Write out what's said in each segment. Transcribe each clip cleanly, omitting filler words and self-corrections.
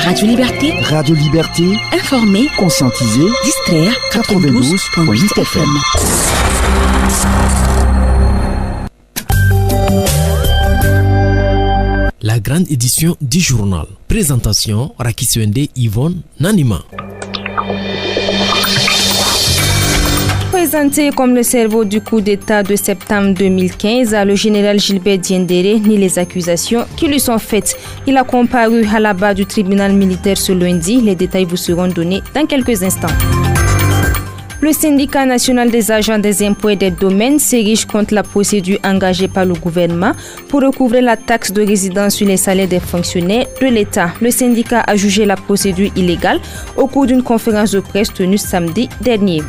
Radio Liberté. Radio Liberté. Informer, conscientiser, distraire. 92.8 FM. La grande édition du journal. Présentation Rakisuende Yvonne Nanima. Présenté comme le cerveau du coup d'État de septembre 2015, le général Gilbert Diendéré nie les accusations qui lui sont faites. Il a comparu à la barre du tribunal militaire ce lundi. Les détails vous seront donnés dans quelques instants. Le syndicat national des agents des impôts et des domaines s'érige contre la procédure engagée par le gouvernement pour recouvrer la taxe de résidence sur les salaires des fonctionnaires de l'État. Le syndicat a jugé la procédure illégale au cours d'une conférence de presse tenue samedi dernier.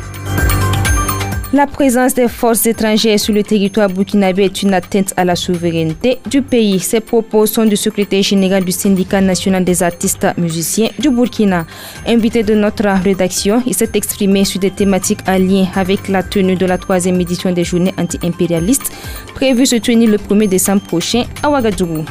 La présence des forces étrangères sur le territoire burkinabé est une atteinte à la souveraineté du pays. Ces propos sont du secrétaire général du syndicat national des artistes musiciens du Burkina. Invité de notre rédaction, il s'est exprimé sur des thématiques en lien avec la tenue de la 3e édition des journées anti-impérialistes, prévue se tenir le 1er décembre prochain à Ouagadougou.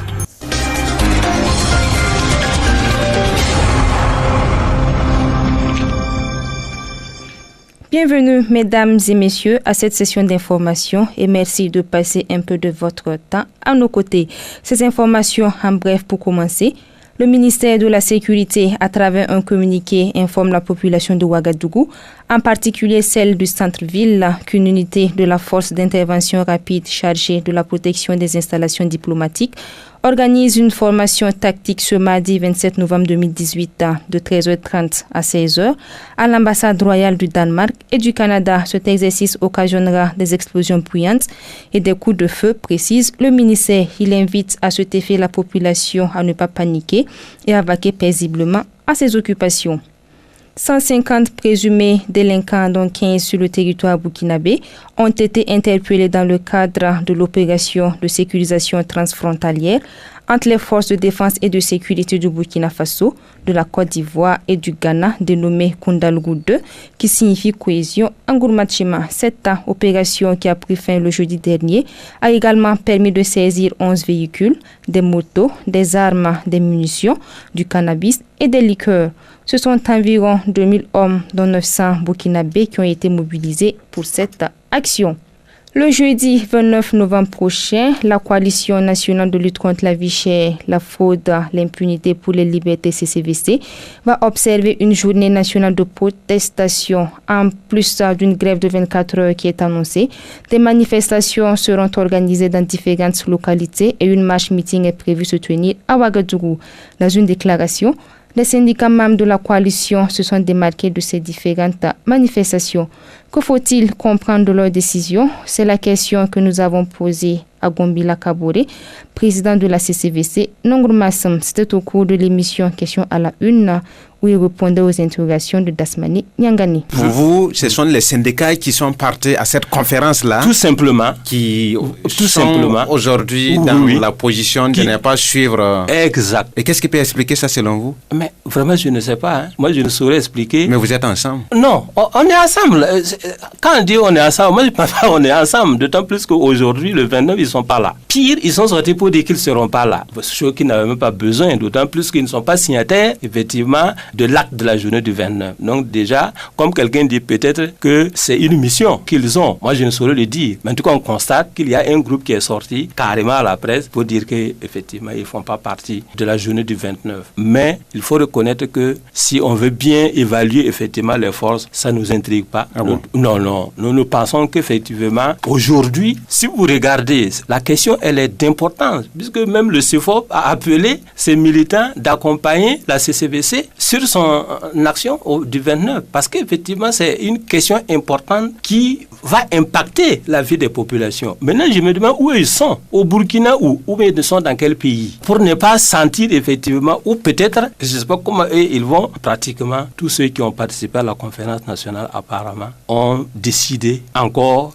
Bienvenue, mesdames et messieurs, à cette session d'information et merci de passer un peu de votre temps à nos côtés. Ces informations, en bref, pour commencer. Le ministère de la Sécurité, à travers un communiqué, informe la population de Ouagadougou, en particulier celle du centre-ville, qu'une unité de la force d'intervention rapide chargée de la protection des installations diplomatiques organise une formation tactique ce mardi 27 novembre 2018 de 13h30 à 16h à l'ambassade royale du Danemark et du Canada. Cet exercice occasionnera des explosions bruyantes et des coups de feu, précise le ministère. Il invite à cet effet la population à ne pas paniquer et à vaquer paisiblement à ses occupations. 150 présumés délinquants, dont 15 sur le territoire burkinabé, ont été interpellés dans le cadre de l'opération de sécurisation transfrontalière entre les forces de défense et de sécurité du Burkina Faso, de la Côte d'Ivoire et du Ghana, dénommée Koundalougou 2, qui signifie cohésion en Gourmachima. Cette opération, qui a pris fin le jeudi dernier, a également permis de saisir 11 véhicules, des motos, des armes, des munitions, du cannabis et des liqueurs. Ce sont environ 2000 hommes, dont 900 burkinabés, qui ont été mobilisés pour cette action. Le jeudi 29 novembre prochain, la Coalition nationale de lutte contre la vie chère, la fraude, l'impunité pour les libertés CCVC va observer une journée nationale de protestation. En plus d'une grève de 24 heures qui est annoncée, des manifestations seront organisées dans différentes localités et une marche-meeting est prévue se tenir à Ouagadougou. Dans une déclaration, les syndicats membres de la coalition se sont démarqués de ces différentes manifestations. Que faut-il comprendre de leurs décisions? C'est la question que nous avons posée à Gombila Kaboré, président de la CCVC, Nongr Massam. C'était au cours de l'émission Question à la Une, où il répondait aux interrogations de Dasmani Nyangani. Pour vous, ce sont les syndicats qui sont partis à cette conférence-là? Tout simplement. Qui sont aujourd'hui dans la position de ne pas suivre... Exact. Et qu'est-ce qui peut expliquer ça selon vous? Mais vraiment, je ne sais pas. Hein. Moi, je ne saurais expliquer. Mais vous êtes ensemble? Non, on est ensemble. Quand on dit on est ensemble, moi je ne pense pas qu'on est ensemble. D'autant plus qu'aujourd'hui, le 29, ils ne sont pas là. Pire, ils sont sortis pour dire qu'ils ne seront pas là. Chose qu'ils n'avaient même pas besoin. D'autant plus qu'ils ne sont pas signataires, effectivement, de l'acte de la journée du 29. Donc déjà, comme quelqu'un dit peut-être que c'est une mission qu'ils ont. Moi, je ne saurais le dire. Mais en tout cas, on constate qu'il y a un groupe qui est sorti carrément à la presse pour dire qu'effectivement, ils ne font pas partie de la journée du 29. Mais il faut reconnaître que si on veut bien évaluer effectivement les forces, ça ne nous intrigue pas. Ah bon? Non. Nous pensons qu'effectivement, aujourd'hui, si vous regardez, la question, elle est d'importance, puisque même le CFOP a appelé ses militants d'accompagner la CCVC sur son action du 29, parce qu'effectivement, c'est une question importante qui va impacter la vie des populations. Maintenant, je me demande où ils sont, au Burkina ou ils sont dans quel pays, pour ne pas sentir effectivement, ou peut-être, je ne sais pas comment ils vont, pratiquement tous ceux qui ont participé à la conférence nationale apparemment ont décidé encore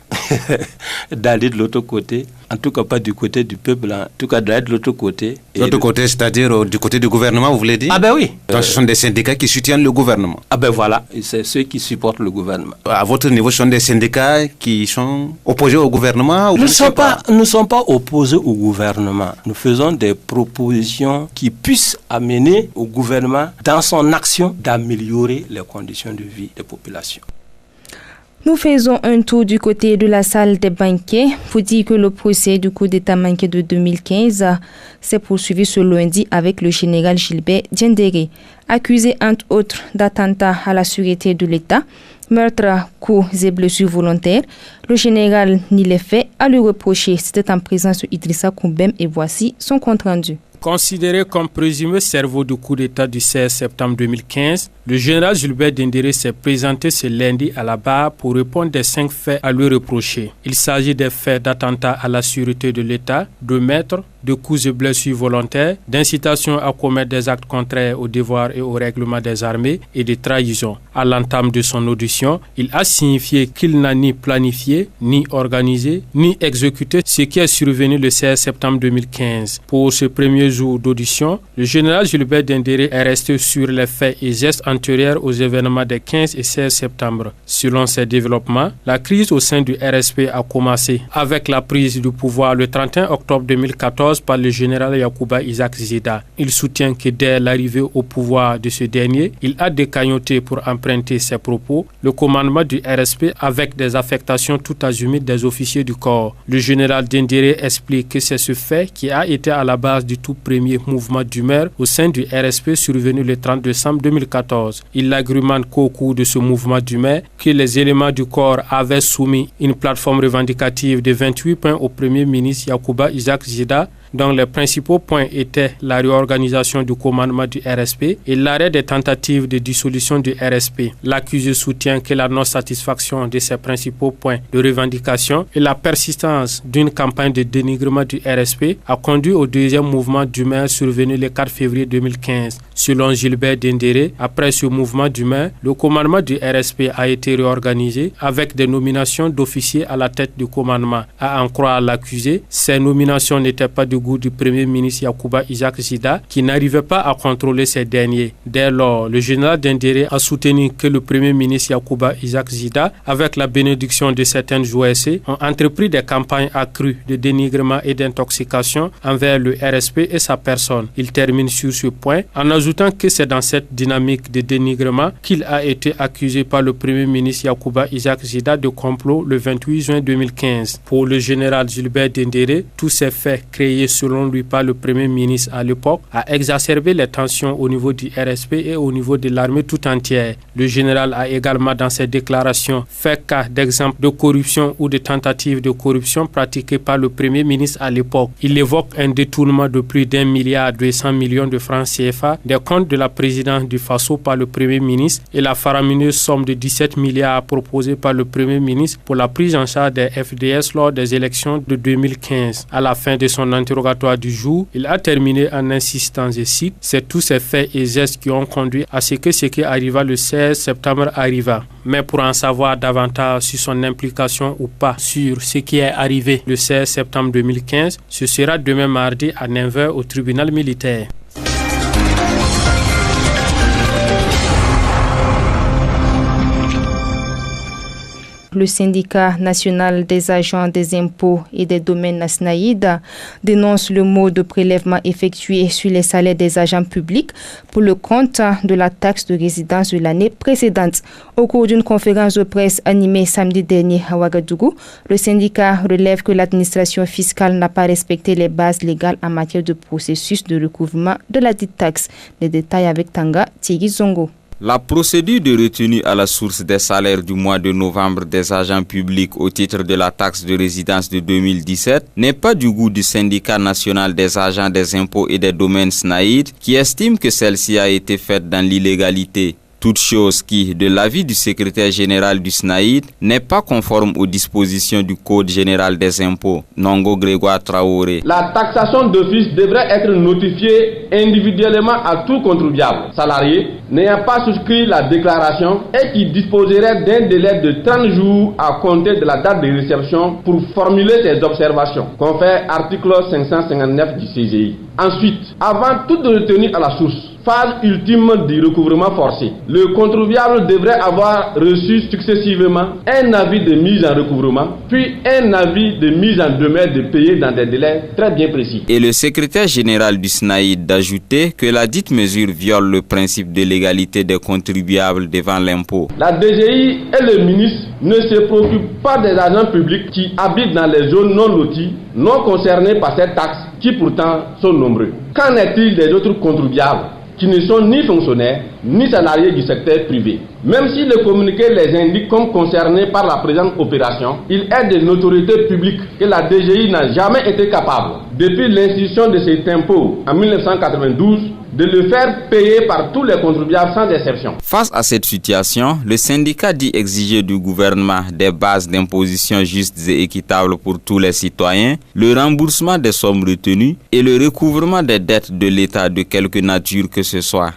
d'aller de l'autre côté En tout cas, pas du côté du peuple, en tout cas de l'autre côté. L'autre côté, c'est-à-dire du côté du gouvernement, vous voulez dire? Ah ben oui. Donc ce sont des syndicats qui soutiennent le gouvernement. Ah ben voilà, c'est ceux qui supportent le gouvernement. À votre niveau, ce sont des syndicats qui sont opposés au gouvernement ou Nous ne sommes pas opposés au gouvernement. Nous faisons des propositions qui puissent amener au gouvernement, dans son action, d'améliorer les conditions de vie des populations. Nous faisons un tour du côté de la salle des banquets. Vous dire que le procès du coup d'état manqué de 2015 s'est poursuivi ce lundi avec le général Gilbert Diendéré, accusé entre autres d'attentat à la sûreté de l'État, meurtre, coups et blessures volontaires. Le général nie les faits à lui reprocher. C'était en présence de Idrissa Koumbem et voici son compte rendu. Considéré comme présumé cerveau du coup d'État du 16 septembre 2015, le général Gilbert Diendéré s'est présenté ce lundi à la barre pour répondre des 5 faits à lui reprocher. Il s'agit des faits d'attentat à la sûreté de l'État, de meurtre, de coups et blessures volontaires, d'incitation à commettre des actes contraires au devoir et au règlement des armées et de trahison. À l'entame de son audition, il a signifié qu'il n'a ni planifié, ni organisé, ni exécuté ce qui est survenu le 16 septembre 2015. Pour ce premier jour d'audition, le général Gilbert Diendéré est resté sur les faits et gestes antérieurs aux événements des 15 et 16 septembre. Selon ces développements, la crise au sein du RSP a commencé avec la prise du pouvoir le 31 octobre 2014 par le général Yacouba Isaac Zida. Il soutient que dès l'arrivée au pouvoir de ce dernier, il a décailloté, pour emprunter ses propos, le commandement du RSP avec des affectations tout azimuts des officiers du corps. Le général Diendéré explique que c'est ce fait qui a été à la base du tout premier mouvement d'humeur au sein du RSP survenu le 30 décembre 2014. Il argumente qu'au cours de ce mouvement d'humeur, que les éléments du corps avaient soumis une plateforme revendicative de 28 points au premier ministre Yacouba Isaac Zida, dont les principaux points étaient la réorganisation du commandement du RSP et l'arrêt des tentatives de dissolution du RSP. L'accusé soutient que la non-satisfaction de ces principaux points de revendication et la persistance d'une campagne de dénigrement du RSP a conduit au deuxième mouvement d'humeur survenu le 4 février 2015. Selon Gilbert Diendéré, après ce mouvement d'humeur, le commandement du RSP a été réorganisé avec des nominations d'officiers à la tête du commandement. À en croire l'accusé, ces nominations n'étaient pas du goût du premier ministre Yacouba Isaac Zida, qui n'arrivait pas à contrôler ces derniers. Dès lors, le général Diendéré a soutenu que le premier ministre Yacouba Isaac Zida, avec la bénédiction de certaines OSC, ont entrepris des campagnes accrues de dénigrement et d'intoxication envers le RSP et sa personne. Il termine sur ce point en ajoutant que c'est dans cette dynamique de dénigrement qu'il a été accusé par le premier ministre Yacouba Isaac Zida de complot le 28 juin 2015. Pour le général Gilbert Diendéré, tous ces faits créés selon lui par le premier ministre à l'époque a exacerbé les tensions au niveau du RSP et au niveau de l'armée tout entière. Le général a également dans ses déclarations fait cas d'exemples de corruption ou de tentatives de corruption pratiquées par le premier ministre à l'époque. Il évoque un détournement de plus d'1,2 milliard de francs CFA des comptes de la présidence du Faso par le premier ministre et la faramineuse somme de 17 milliards proposée par le premier ministre pour la prise en charge des FDS lors des élections de 2015. À la fin de son interrogatoire du jour, il a terminé en insistant, je cite, « C'est tous ces faits et gestes qui ont conduit à ce qui arriva le 16 septembre arriva. » Mais pour en savoir davantage sur son implication ou pas sur ce qui est arrivé le 16 septembre 2015, ce sera demain mardi à 9h au tribunal militaire. Le syndicat national des agents des impôts et des domaines SNAID dénonce le mode de prélèvement effectué sur les salaires des agents publics pour le compte de la taxe de résidence de l'année précédente. Au cours d'une conférence de presse animée samedi dernier à Ouagadougou, le syndicat relève que l'administration fiscale n'a pas respecté les bases légales en matière de processus de recouvrement de la dite taxe. Les détails avec Tanga Thierry Zongo. La procédure de retenue à la source des salaires du mois de novembre des agents publics au titre de la taxe de résidence de 2017 n'est pas du goût du syndicat national des agents des impôts et des domaines SNAID qui estime que celle-ci a été faite dans l'illégalité. Toute chose qui, de l'avis du secrétaire général du SNAID, n'est pas conforme aux dispositions du Code général des impôts. Nongo Grégoire Traoré. La taxation d'office devrait être notifiée individuellement à tout contribuable salarié n'ayant pas souscrit la déclaration et qui disposerait d'un délai de 30 jours à compter de la date de réception pour formuler ses observations, confère article 559 du CGI. Ensuite, avant toute retenue à la source, phase ultime du recouvrement forcé, le contribuable devrait avoir reçu successivement un avis de mise en recouvrement, puis un avis de mise en demeure de payer dans des délais très bien précis. Et le secrétaire général du SNAID d'ajouter que la dite mesure viole le principe de l'égalité des contribuables devant l'impôt. La DGI et le ministre ne se préoccupent pas des agents publics qui habitent dans les zones non loties, non concernées par cette taxe, qui pourtant sont nombreux. Qu'en est-il des autres contribuables qui ne sont ni fonctionnaires, ni salariés du secteur privé? Même si le communiqué les indique comme concernés par la présente opération, il est de notoriété publique que la DGI n'a jamais été capable, depuis l'institution de cet impôt en 1992, de le faire payer par tous les contribuables sans exception. Face à cette situation, le syndicat dit exiger du gouvernement des bases d'imposition justes et équitables pour tous les citoyens, le remboursement des sommes retenues et le recouvrement des dettes de l'État de quelque nature que ce soit.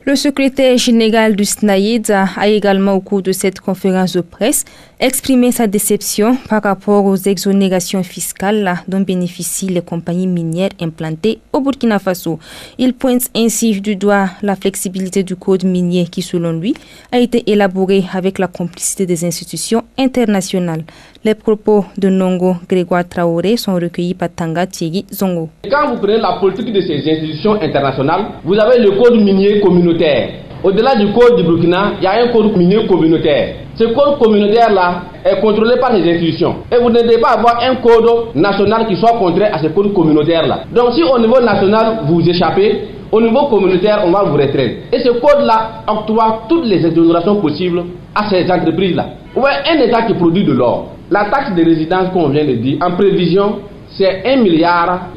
Le secrétaire général du SNAID a également, au cours de cette conférence de presse, exprimé sa déception par rapport aux exonérations fiscales dont bénéficient les compagnies minières implantées au Burkina Faso. Il pointe ainsi du doigt la flexibilité du code minier qui, selon lui, a été élaboré avec la complicité des institutions internationales. Les propos de Nongo Grégoire Traoré sont recueillis par Tanga Thierry Zongo. Quand vous prenez la politique de ces institutions internationales, vous avez le code minier communautaire. Au-delà du code du Burkina, il y a un code minier communautaire. Ce code communautaire-là est contrôlé par les institutions. Et vous ne devez pas avoir un code national qui soit contraire à ce code communautaire-là. Donc si au niveau national vous échappez, au niveau communautaire on va vous restreindre. Et ce code-là octroie toutes les exonérations possibles à ces entreprises-là. Ouais, un État qui produit de l'or. La taxe de résidence qu'on vient de dire, en prévision, c'est 1,5 milliard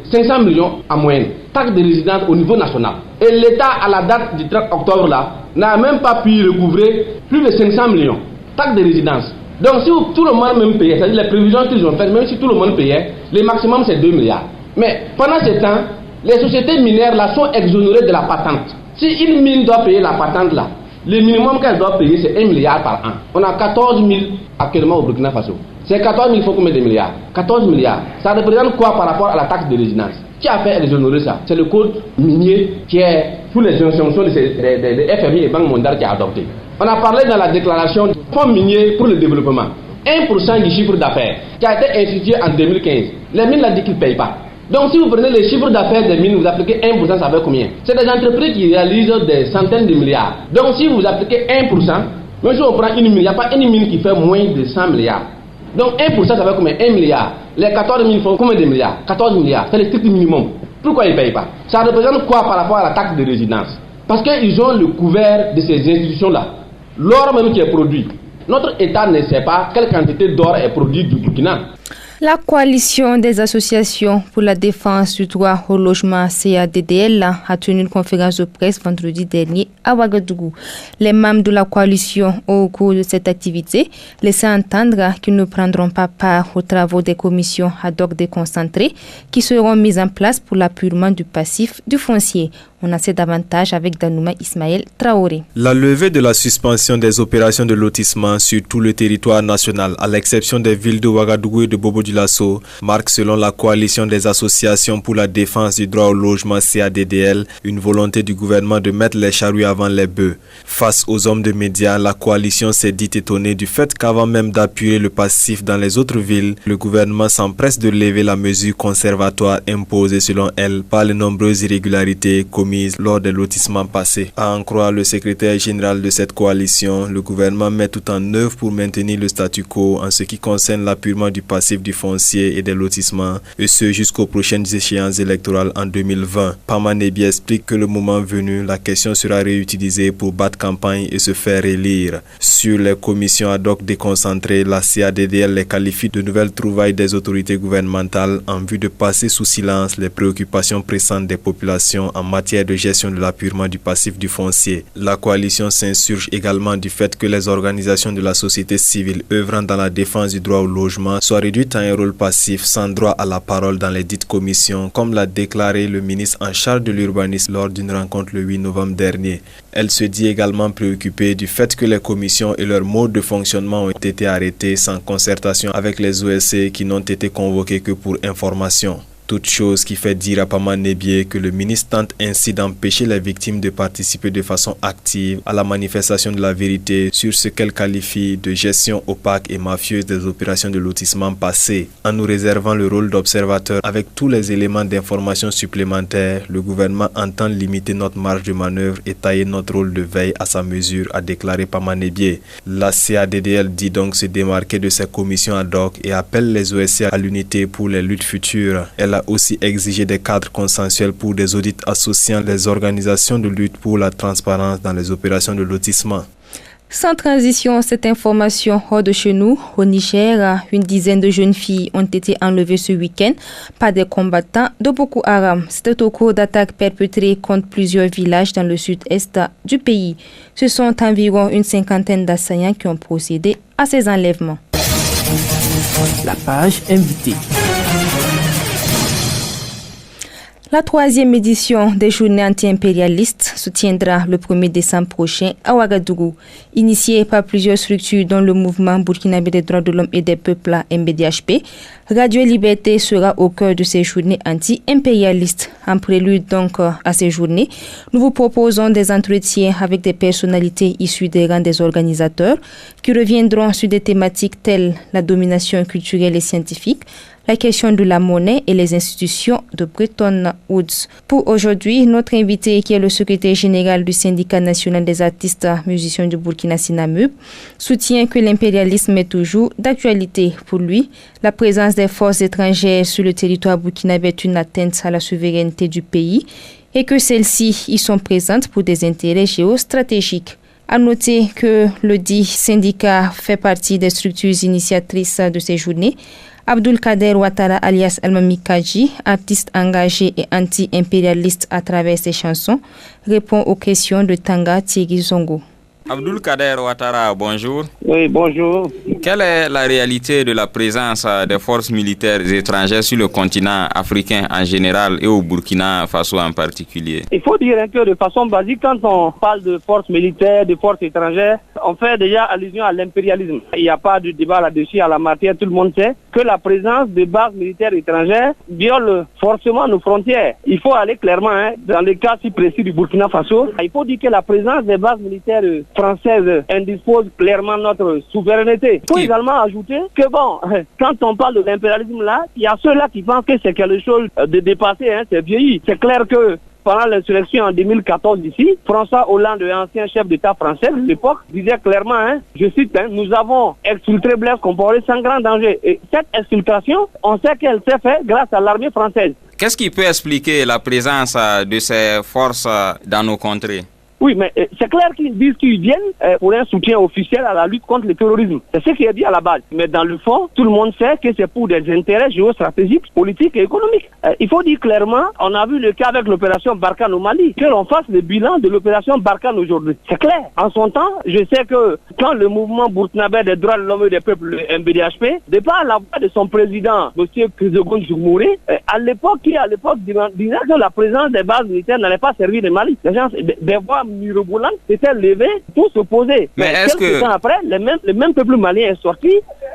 en moyenne. Taxe de résidence au niveau national. Et l'État, à la date du 30 octobre, là, n'a même pas pu recouvrer plus de 500 millions. Taxe de résidence. Donc si tout le monde même payait, c'est-à-dire les prévisions qu'ils ont faites, même si tout le monde payait, le maximum c'est 2 milliards. Mais pendant ce temps, les sociétés minières là sont exonérées de la patente. Si une mine doit payer la patente là, le minimum qu'elle doit payer c'est 1 milliard par an. On a 14 000 actuellement au Burkina Faso. C'est 14 000, il faut combien de milliards? 14 milliards. Ça représente quoi par rapport à la taxe de résidence? Qui a fait exonérer ça? C'est le code minier qui est sous les injonctions de FMI et Banque mondiale qui a adopté. On a parlé dans la déclaration du Fonds minier pour le développement. 1% du chiffre d'affaires qui a été institué en 2015. Les mines l'ont dit qu'ils ne payent pas. Donc si vous prenez les chiffres d'affaires des mines, vous appliquez 1%, ça fait combien? C'est des entreprises qui réalisent des centaines de milliards. Donc si vous appliquez 1%, même si on prend une mine, il n'y a pas une mine qui fait moins de 100 milliards. Donc 1% ça fait combien? 1 milliard. Les 14 000 font combien de milliards? 14 milliards. C'est le strict minimum. Pourquoi ils ne payent pas? Ça représente quoi par rapport à la taxe de résidence? Parce qu'ils ont le couvert de ces institutions-là. L'or même qui est produit. Notre État ne sait pas quelle quantité d'or est produite du Burkina. La coalition des associations pour la défense du droit au logement CADDL a tenu une conférence de presse vendredi dernier à Ouagadougou. Les membres de la coalition, au cours de cette activité, laissaient entendre qu'ils ne prendront pas part aux travaux des commissions ad hoc déconcentrées qui seront mises en place pour l'appurement du passif du foncier. On a sait davantage avec Danouma Ismaël Traoré. La levée de la suspension des opérations de lotissement sur tout le territoire national, à l'exception des villes de Ouagadougou et de Bobo-Dioulasso, marque, selon la coalition des associations pour la défense du droit au logement CADDL, une volonté du gouvernement de mettre les charrues avant les bœufs. Face aux hommes de médias, la coalition s'est dit étonnée du fait qu'avant même d'appuyer le passif dans les autres villes, le gouvernement s'empresse de lever la mesure conservatoire imposée selon elle par les nombreuses irrégularités commises lors des lotissements passés. À en croire le secrétaire général de cette coalition, le gouvernement met tout en œuvre pour maintenir le statu quo en ce qui concerne l'appurement du passif du foncier et des lotissements, et ce jusqu'aux prochaines échéances électorales en 2020. Pamanebi explique que le moment venu, la question sera réutilisée pour battre campagne et se faire élire. Sur les commissions ad hoc déconcentrées, la CADDL les qualifie de nouvelles trouvailles des autorités gouvernementales en vue de passer sous silence les préoccupations pressantes des populations en matière matière de gestion de l'appurement du passif du foncier. La coalition s'insurge également du fait que les organisations de la société civile œuvrant dans la défense du droit au logement soient réduites à un rôle passif sans droit à la parole dans les dites commissions, comme l'a déclaré le ministre en charge de l'urbanisme lors d'une rencontre le 8 novembre dernier. Elle se dit également préoccupée du fait que les commissions et leur mode de fonctionnement ont été arrêtés sans concertation avec les OSC qui n'ont été convoqués que pour information. Toute chose qui fait dire à Pama Nebié que le ministre tente ainsi d'empêcher les victimes de participer de façon active à la manifestation de la vérité sur ce qu'elle qualifie de gestion opaque et mafieuse des opérations de lotissement passées. En nous réservant le rôle d'observateur avec tous les éléments d'information supplémentaires, le gouvernement entend limiter notre marge de manœuvre et tailler notre rôle de veille à sa mesure, a déclaré Pama Nebié. La CADDL dit donc se démarquer de ses commissions ad hoc et appelle les OSC à l'unité pour les luttes futures. Elle a aussi exigé des cadres consensuels pour des audits associant les organisations de lutte pour la transparence dans les opérations de lotissement. Sans transition, cette information hors de chez nous, au Niger, une dizaine de jeunes filles ont été enlevées ce week-end par des combattants de Boko Haram. C'était au cours d'attaques perpétrées contre plusieurs villages dans le sud-est du pays. Ce sont environ une cinquantaine d'assaillants qui ont procédé à ces enlèvements. La page invitée. La 3e édition des journées anti-impérialistes se tiendra le 1er décembre prochain à Ouagadougou. Initiée par plusieurs structures dont le mouvement burkinabé des droits de l'homme et des peuples MBDHP, Radio Liberté sera au cœur de ces journées anti-impérialistes. En prélude donc à ces journées, nous vous proposons des entretiens avec des personnalités issues des rangs des organisateurs qui reviendront sur des thématiques telles la domination culturelle et scientifique, la question de la monnaie et les institutions de Bretton Woods. Pour aujourd'hui, notre invité, qui est le secrétaire général du syndicat national des artistes musiciens du Burkina Sinamub, soutient que l'impérialisme est toujours d'actualité. Pour lui, la présence des forces étrangères sur le territoire burkinabé est une atteinte à la souveraineté du pays et que celles-ci y sont présentes pour des intérêts géostratégiques. À noter que le dit syndicat fait partie des structures initiatrices de ces journées. Abdul Kader Ouattara alias Almami Kaji, artiste engagé et anti-impérialiste à travers ses chansons, répond aux questions de Tanga Thierry Zongo. Abdul Kader Ouattara, bonjour. Oui, bonjour. Quelle est la réalité de la présence des forces militaires étrangères sur le continent africain en général et au Burkina Faso en particulier? Il faut dire que de façon basique, quand on parle de forces militaires, de forces étrangères, on fait déjà allusion à l'impérialisme. Il n'y a pas de débat là-dessus à la matière, tout le monde sait que la présence de bases militaires étrangères viole forcément nos frontières. Il faut aller clairement, dans le cas si précis du Burkina Faso, il faut dire que la présence des bases militaires françaises indispose clairement notre souveraineté. Il faut également ajouter que quand on parle de l'impérialisme là, il y a ceux-là qui pensent que c'est quelque chose de dépassé, c'est vieilli. C'est clair que pendant l'insurrection en 2014 ici, François Hollande, ancien chef d'État français de l'époque, disait clairement, je cite, nous avons exfiltré Blaise Compaoré sans grand danger. Et cette exfiltration, on sait qu'elle s'est faite grâce à l'armée française. Qu'est-ce qui peut expliquer la présence de ces forces dans nos contrées? Oui, mais c'est clair qu'ils disent qu'ils viennent pour un soutien officiel à la lutte contre le terrorisme. C'est ce qui est dit à la base. Mais dans le fond, tout le monde sait que c'est pour des intérêts géostratégiques, politiques et économiques. Il faut dire clairement, on a vu le cas avec l'opération Barkhane au Mali, que l'on fasse le bilan de l'opération Barkhane aujourd'hui. C'est clair. En son temps, je sais que quand le mouvement burkinabé des droits de l'homme et des peuples, le MBDHP, de par la voix de son président, M. Krizogon Djoumouré, à l'époque disait que la présence des bases militaires n'allait pas servir le Mali. Les gens, des voix mirobolantes s'étaient levées pour s'opposer. Mais est-ce quelques temps après, le même peuple malien est sorti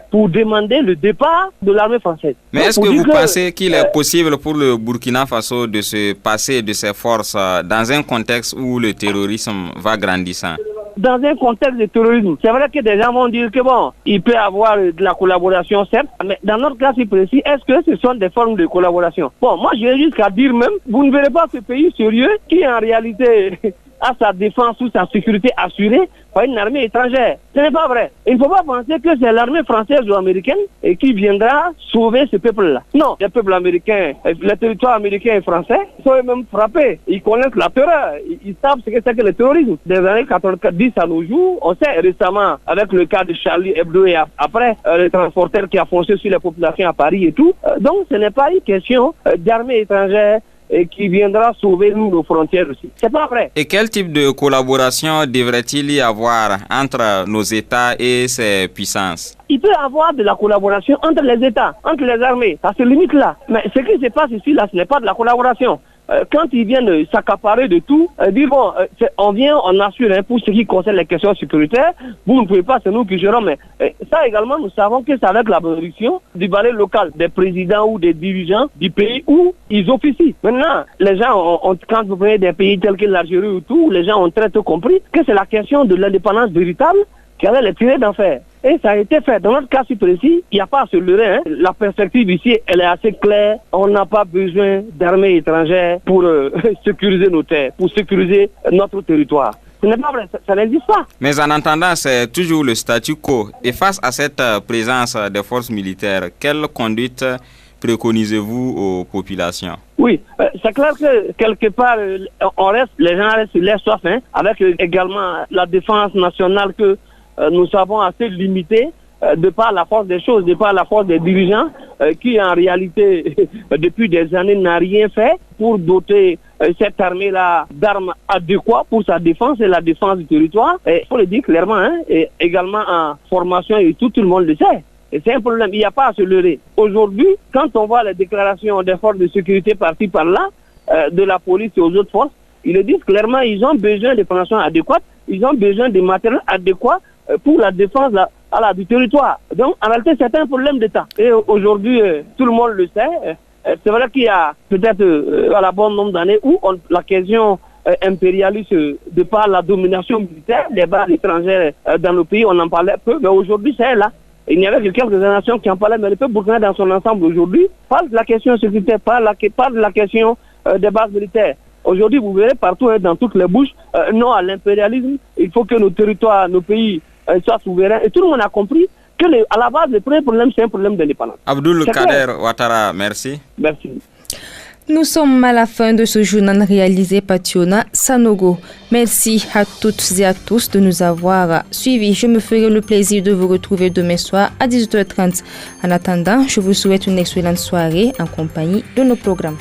pour demander le départ de l'armée française. Mais est-ce que vous pensez qu'il est possible pour le Burkina Faso de se passer de ses forces dans un contexte où le terrorisme va grandissant? Dans un contexte de terrorisme, c'est vrai que des gens vont dire que il peut y avoir de la collaboration, certes, mais dans notre cas si précis, est-ce que ce sont des formes de collaboration? Moi je vais jusqu'à dire même, vous ne verrez pas ce pays sérieux qui en réalité a sa défense ou sa sécurité assurée par une armée étrangère. Ce n'est pas vrai. Il ne faut pas penser que c'est l'armée française ou américaine qui viendra sauver ce peuple-là. Non, les peuples américains, les territoires américains et français sont eux-mêmes frappés. Ils connaissent la terreur. Ils savent ce que c'est que le terrorisme. Des années 90 à nos jours, on sait récemment avec le cas de Charlie Hebdo et après le transporteur qui a foncé sur les populations à Paris et tout. Donc ce n'est pas une question d'armée étrangère et qui viendra sauver nous nos frontières aussi. C'est pas vrai. Et quel type de collaboration devrait-il y avoir entre nos États et ces puissances? Il peut y avoir de la collaboration entre les États, entre les armées. Ça se limite là. Mais ce qui se passe ici, là, ce n'est pas de la collaboration. Quand ils viennent s'accaparer de tout, dire bon, on vient, on assure pour ce qui concerne les questions sécuritaires, vous ne pouvez pas, c'est nous qui gérons. Mais ça également, nous savons que c'est avec la bénédiction du balai local des présidents ou des dirigeants du pays où ils officient. Maintenant, les gens, quand vous prenez des pays tels que l'Algérie ou tout, les gens ont très tôt compris que c'est la question de l'indépendance véritable qui allait les tirer d'enfer. Et ça a été fait. Dans notre cas si précis, il n'y a pas à se leurrer. La perspective ici, elle est assez claire. On n'a pas besoin d'armées étrangères pour sécuriser nos terres, pour sécuriser notre territoire. Ce n'est pas vrai, ça n'existe pas. Mais en attendant, c'est toujours le statu quo. Et face à cette présence des forces militaires, quelle conduite préconisez-vous aux populations? Oui, c'est clair que quelque part, les gens restent sur leur soif, avec également la défense nationale que nous savons assez limitée de par la force des choses, de par la force des dirigeants qui en réalité depuis des années n'a rien fait pour doter cette armée-là d'armes adéquates pour sa défense et la défense du territoire. Il faut le dire clairement, et également en formation et tout le monde le sait. Et c'est un problème, il n'y a pas à se leurrer. Aujourd'hui, quand on voit les déclarations des forces de sécurité par-ci par-là, de la police et aux autres forces, ils le disent clairement, ils ont besoin de formations adéquates, ils ont besoin de matériel adéquat pour la défense du territoire. Donc, en réalité, c'est un problème d'État. Et aujourd'hui, tout le monde le sait. C'est vrai qu'il y a peut-être à la bonne nombre d'années où la question impérialiste de par la domination militaire des bases étrangères dans le pays, on en parlait peu, mais aujourd'hui, c'est là. Il n'y avait que quelques nations qui en parlaient, mais le peuple burkinabé dans son ensemble aujourd'hui parle de la question sécuritaire, parle de la question des bases militaires. Aujourd'hui, vous verrez partout, dans toutes les bouches, non à l'impérialisme, il faut que nos territoires, nos pays soient souverains. Et tout le monde a compris que à la base, le premier problème, c'est un problème d'indépendance. Abdoul Kader Ouattara, merci. Merci. Nous sommes à la fin de ce journal réalisé par Tiona Sanogo. Merci à toutes et à tous de nous avoir suivis. Je me ferai le plaisir de vous retrouver demain soir à 18h30. En attendant, je vous souhaite une excellente soirée en compagnie de nos programmes.